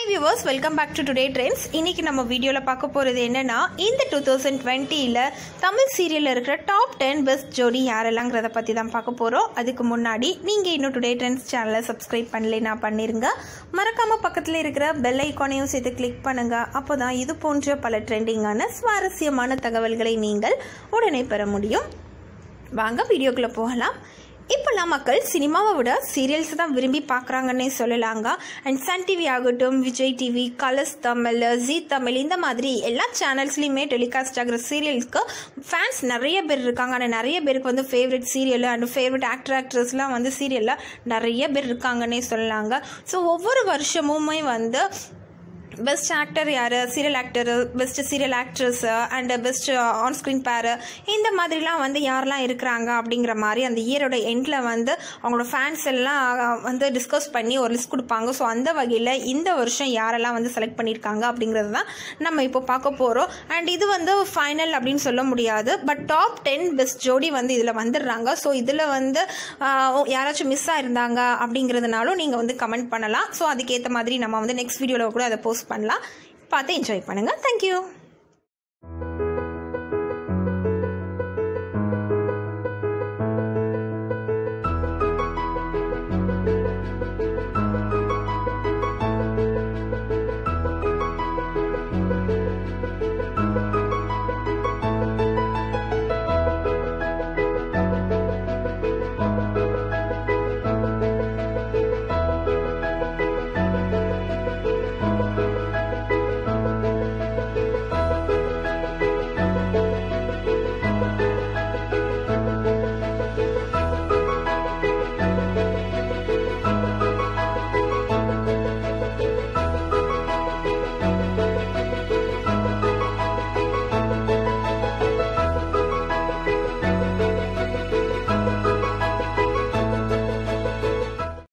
Hi viewers, welcome back to Today Trends. இன்னைக்கு நம்ம வீடியோல பார்க்க போறது என்னன்னா இந்த 2020ல தமிழ் சீரியல்ல இருக்கிற டாப் 10 பெஸ்ட் ஜோடி யாரெல்லாம்ங்கறத பத்தி தான் பார்க்க போறோம். அதுக்கு முன்னாடி நீங்க இன்னும் Today Trends சேனலை சப்ஸ்கிரைப் பண்ணலைனா பண்ணிருங்க. மறக்காம பக்கத்துல இருக்கிற பெல் ஐகானையும் சேர்த்து கிளிக் பண்ணுங்க. அப்பதான் இது போன்ற பல ட்ரெண்டிங்கான சுவாரஸ்யமான தகவல்களை நீங்கள் உடனே பெற முடியும். வாங்க வீடியோக்குள்ள போகலாம். இப்போல்லாம் மக்கள் சினிமாவை விட சீரியல்ஸ் தான் விரும்பி பார்க்குறாங்கன்னே சொல்லலாங்க. அண்ட் சன் டிவி ஆகட்டும், Vijay TV, colours Tamil, G Tamil இந்த மாதிரி எல்லா சேனல்ஸ்லையுமே டெலிகாஸ்ட் ஆகிற சீரியல்ஸ்க்கு ஃபேன்ஸ் நிறைய பேர் இருக்காங்க. ஆனால் நிறைய பேருக்கு வந்து ஃபேவரட் சீரியல் அண்ட் ஃபேவரட் ஆக்ட்ரஸ்லாம் வந்து சீரியலில் நிறைய பேர் இருக்காங்கன்னே சொல்லலாங்க. ஸோ ஒவ்வொரு வருஷமுமே வந்து பெஸ்ட் ஆக்டர் யார், serial actor, best serial actress and best on screen பேர் இந்த மாதிரிலாம் வந்து யாரெல்லாம் இருக்கிறாங்க அப்படிங்கிற மாதிரி அந்த இயரோட எண்டில் வந்து அவங்களோட ஃபேன்ஸ் எல்லாம் வந்து டிஸ்கஸ் பண்ணி ஒரு லிஸ்ட் கொடுப்பாங்க. ஸோ அந்த வகையில் இந்த வருஷம் யாரெல்லாம் வந்து செலக்ட் பண்ணியிருக்காங்க அப்படிங்கிறது தான் நம்ம இப்போ பார்க்க போகிறோம். அண்ட் இது வந்து ஃபைனல் அப்படின்னு சொல்ல முடியாது, பட் டாப் 10 பெஸ்ட் ஜோடி வந்து இதில் வந்துடுறாங்க. ஸோ இதில் வந்து யாராச்சும் மிஸ் ஆயிருந்தாங்க அப்படிங்கிறதுனாலும் நீங்கள் வந்து கமெண்ட் பண்ணலாம். ஸோ அதுக்கேற்ற மாதிரி நம்ம வந்து நெக்ஸ்ட் வீடியோவில் கூட அதை போஸ்ட் பண்ணலாம். பார்த்து என்ஜாய் பண்ணுங்கள். தேங்க்யூ.